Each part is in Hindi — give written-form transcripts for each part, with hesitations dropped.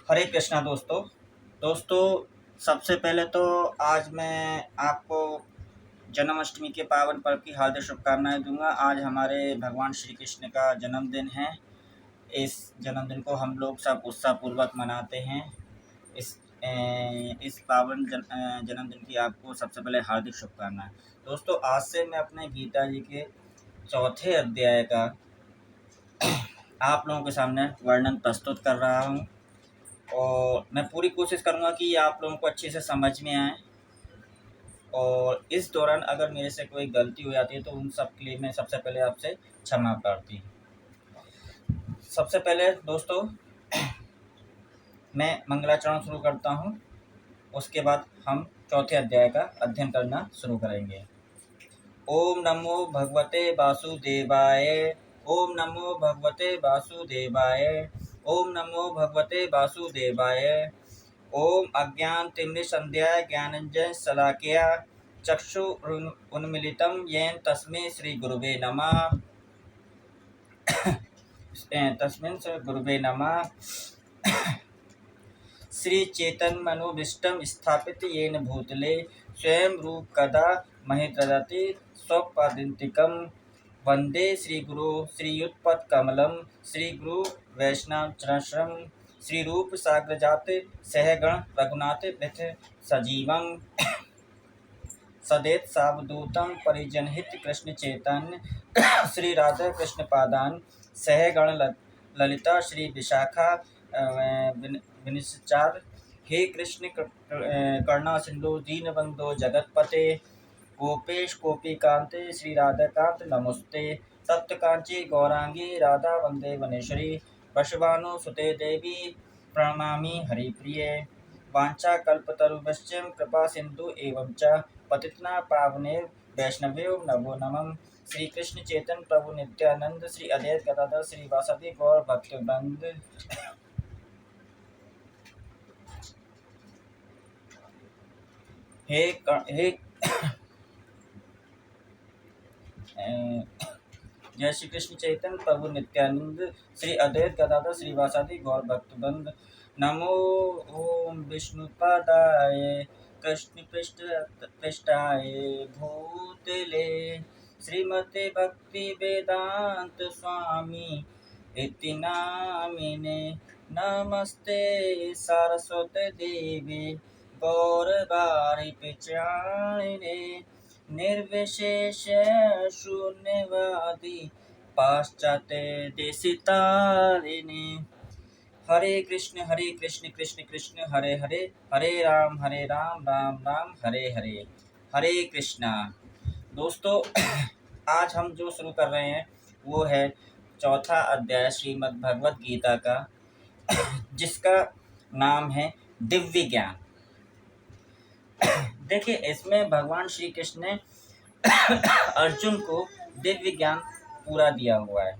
हरे कृष्णा दोस्तों। सबसे पहले तो आज मैं आपको जन्माष्टमी के पावन पर्व की हार्दिक शुभकामनाएं दूंगा। आज हमारे भगवान श्री कृष्ण का जन्मदिन है। इस जन्मदिन को हम लोग सब उत्साहपूर्वक मनाते हैं। इस पावन जन्मदिन की आपको सबसे पहले हार्दिक शुभकामनाएं। दोस्तों, आज से मैं अपने गीता जी के चौथे अध्याय का आप लोगों के सामने वर्णन प्रस्तुत कर रहा हूँ और मैं पूरी कोशिश करूँगा कि आप लोगों को अच्छे से समझ में आए। और इस दौरान अगर मेरे से कोई गलती हो जाती है तो उन सब के लिए मैं सबसे पहले आपसे क्षमा प्रार्थी हूँ। सबसे पहले दोस्तों मैं मंगलाचरण शुरू करता हूँ। उसके बाद हम चौथे अध्याय का अध्ययन करना शुरू करेंगे। ओम नमो भगवते वासुदेवाय। ओम नमो भगवते वासुदेवाय। ओम नमो भगवते वासुदेवाय। ओम अज्ञानतिमिरसन्ध्याय ज्ञानञ्जन शलाकया चक्षुरुन्मीलितं येन तस्मै श्रीगुरुवे नमः। तस्मिन् श्रीगुरुवे नमः। श्रीचैतन्यमनोभीष्टं स्थापित येन भूतले स्वयं रूप कदा महीददति स्वपदान्तिकं। वन्दे श्रीगुरो श्रीयुतपदकमलं श्रीगुरु वैष्णवचरणं श्रीरूप साग्रजात सहगण रघुनाथ विथ सजीवं सदैत सावधूतं परिजनहित कृष्ण चैतन्य श्री राधा कृष्ण पादान सहगण ललिता श्री विशाखा विनिचार। हे कृष्ण करुणा सिंधु दीनबंधो जगतपते गोपेश गोपीकांते श्री राधाकांत नमोस्ते। सप्तकांची गौरांगी राधा वंदे वनेश्वरी वशभानुसुते देवी प्रणमामि हरिप्रिये। वाञ्छाकल्पतरुभ्यश्च कृपा सिंधु एवं च पतितना पावने वैष्णवेयो नमो नमः। श्री कृष्ण चैतन्य प्रभु नित्यानंद श्री अद्वैत गदाधर श्री वासुदेव गौर भक्तवृंद। हे जय श्री कृष्ण चैतन्य प्रभु नित्यानंद श्री अद्वैत गदाधर श्री वासुदेव गौर भक्तवृंद। नमो ओम विष्णुपादाय कृष्ण पृष्ठाय भूतले श्रीमते भक्ति वेदांत स्वामी इति नामिने। नमस्ते सरस्वती देवी गौरवाणी प्रचारिणे निर्विशेष शून्यवादी पाश्चात्य देशितारिणे। हरे कृष्ण कृष्ण कृष्ण हरे हरे हरे राम राम राम हरे हरे। हरे कृष्णा। दोस्तों, आज हम जो शुरू कर रहे हैं वो है चौथा अध्याय श्रीमद् भगवत गीता का, जिसका नाम है दिव्य ज्ञान। देखिए, इसमें भगवान श्री कृष्ण ने अर्जुन को दिव्य ज्ञान पूरा दिया हुआ है,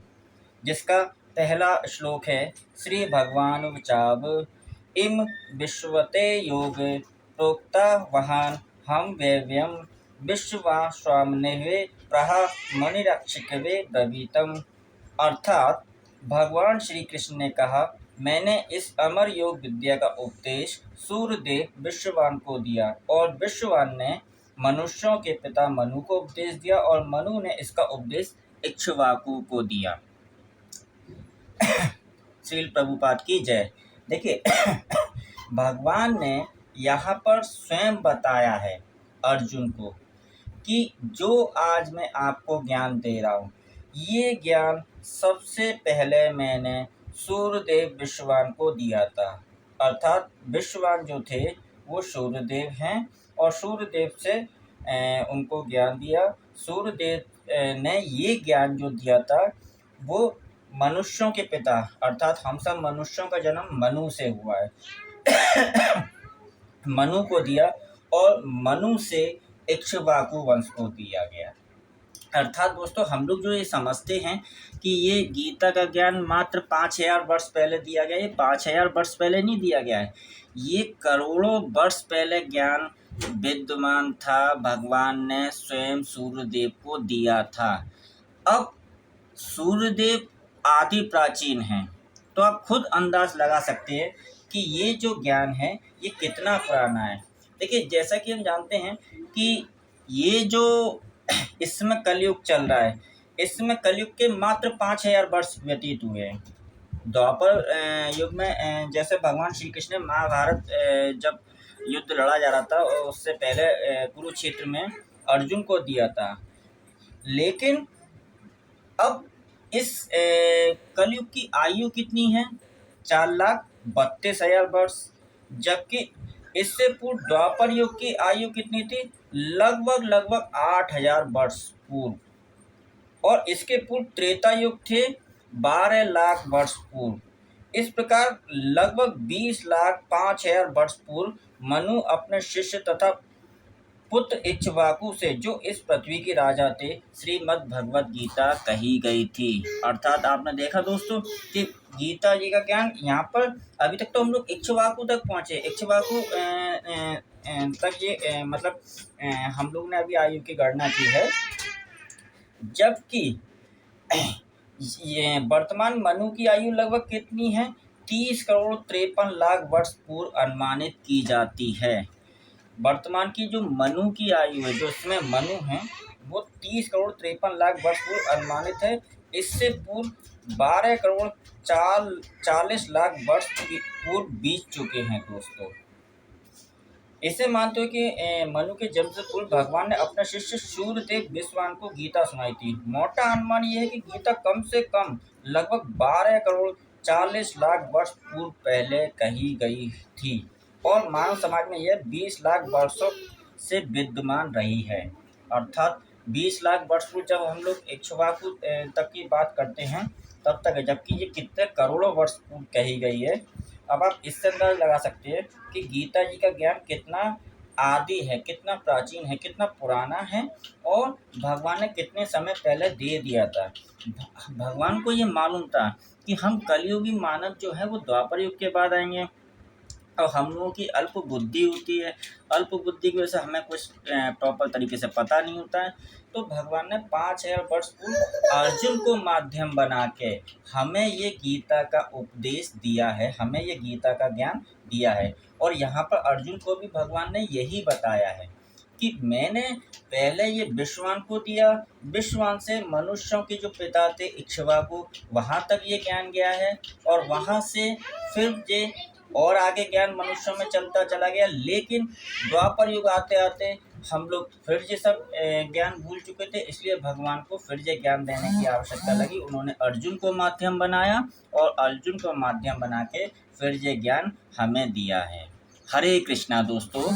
जिसका पहला श्लोक है श्री भगवान उचाव इम विश्वते योग प्रोक्ता वहान हम वैव्यम विश्वास्वामिने प्रह मणिरक्षिकवे ब्रवीतम। अर्थात भगवान श्री कृष्ण ने कहा, मैंने इस अमर योग विद्या का उपदेश सूर्यदेव विश्ववान को दिया और विश्ववान ने मनुष्यों के पिता मनु को उपदेश दिया और मनु ने इसका उपदेश इक्ष्वाकु को दिया। श्रील प्रभुपाद की जय। देखिए, भगवान ने यहाँ पर स्वयं बताया है अर्जुन को कि जो आज मैं आपको ज्ञान दे रहा हूँ, ये ज्ञान सबसे पहले मैंने सूर्यदेव विश्ववान को दिया था। अर्थात विश्ववान जो थे वो सूर्यदेव हैं और सूर्यदेव से उनको ज्ञान दिया। सूर्यदेव ने ये ज्ञान जो दिया था वो मनुष्यों के पिता अर्थात हम सब मनुष्यों का जन्म मनु से हुआ है मनु को दिया और मनु से इक्ष्वाकु वंश को दिया गया। अर्थात दोस्तों, हम लोग जो ये समझते हैं कि ये गीता का ज्ञान मात्र 5000 वर्ष पहले दिया गया, ये 5000 वर्ष पहले नहीं दिया गया है। ये करोड़ों वर्ष पहले ज्ञान विद्यमान था, भगवान ने स्वयं सूर्यदेव को दिया था। अब सूर्यदेव आदि प्राचीन हैं, तो आप खुद अंदाज लगा सकते हैं कि ये जो ज्ञान है ये कितना पुराना है। देखिए, जैसा कि हम जानते हैं कि ये जो इसमें कलयुग चल रहा है, इसमें कलयुग के मात्र 5000 वर्ष व्यतीत हुए हैं। द्वापर युग में जैसे भगवान श्री कृष्ण ने महाभारत जब युद्ध लड़ा जा रहा था और उससे पहले कुरुक्षेत्र में अर्जुन को दिया था। लेकिन अब इस कलयुग की आयु कितनी है? 4,32,000 वर्ष। जबकि इससे पूर्व द्वापर युग की आयु कितनी थी? लगभग 8,000 वर्ष पूर्व। और इसके पूर्व त्रेता युग थे 12 लाख वर्ष पूर्व। इस प्रकार लगभग 20,05,000 वर्ष पूर्व मनु अपने शिष्य तथा पुत्र इक्ष्वाकु से, जो इस पृथ्वी के राजा थे, श्रीमद् भगवत गीता कही गई थी। अर्थात आपने देखा दोस्तों कि गीता जी का ज्ञान यहाँ पर अभी तक तो हम लोग इक्ष्वाकु तक पहुँचे। इक्ष्वाकु तक ये मतलब हम लोग ने अभी आयु की गणना की है। जबकि ये वर्तमान मनु की आयु लगभग कितनी है? 30 करोड़ 53 लाख वर्ष पूर्व अनुमानित की जाती है। वर्तमान की जो मनु की आयु है, जो इसमें मनु है, वो 30 करोड़ 53 लाख वर्ष पूर्व अनुमानित है। इससे पूर्व 12 करोड़ 40 लाख वर्ष पूर्व बीत चुके हैं दोस्तों। इसे मानते हो कि मनु के जन्म से पूर्व भगवान ने अपने शिष्य सूर्यदेव विश्वान को गीता सुनाई थी। मोटा अनुमान यह है कि गीता कम से कम लगभग 12 करोड़ 40 लाख वर्ष पूर्व पहले कही गई थी और मानव समाज में यह 20 लाख वर्षों से विद्यमान रही है। अर्थात 20 लाख वर्ष पूर्व जब हम लोग इक्ष्वाकु तक की बात करते हैं तब तक है, जबकि ये कितने करोड़ों वर्ष पूर्व कही गई है। अब आप इससे अंदाजा लगा सकते हैं कि गीता जी का ज्ञान कितना आदि है, कितना प्राचीन है, कितना पुराना है और भगवान ने कितने समय पहले दे दिया था। भगवान को ये मालूम था कि हम कलयुगी मानव जो है वो द्वापर युग के बाद आएंगे और हम लोगों की अल्प बुद्धि होती है। अल्प बुद्धि की वजह से हमें कुछ प्रॉपर तरीके से पता नहीं होता है। तो भगवान ने 5,000 वर्ष पूर्व अर्जुन को माध्यम बना के हमें ये गीता का उपदेश दिया है, हमें ये गीता का ज्ञान दिया है। और यहाँ पर अर्जुन को भी भगवान ने यही बताया है कि मैंने पहले ये विश्वान को दिया, विश्वान से मनुष्यों के जो पिता थे इक्ष्वाकु, वहाँ तक ये ज्ञान गया है और वहाँ से फिर ये और आगे ज्ञान मनुष्यों में चलता चला गया। लेकिन द्वापर युग आते आते हम लोग फिर ये सब ज्ञान भूल चुके थे, इसलिए भगवान को फिर ये ज्ञान देने की आवश्यकता लगी। उन्होंने अर्जुन को माध्यम बनाया और अर्जुन को माध्यम बना के फिर ये ज्ञान हमें दिया है। हरे कृष्णा दोस्तों।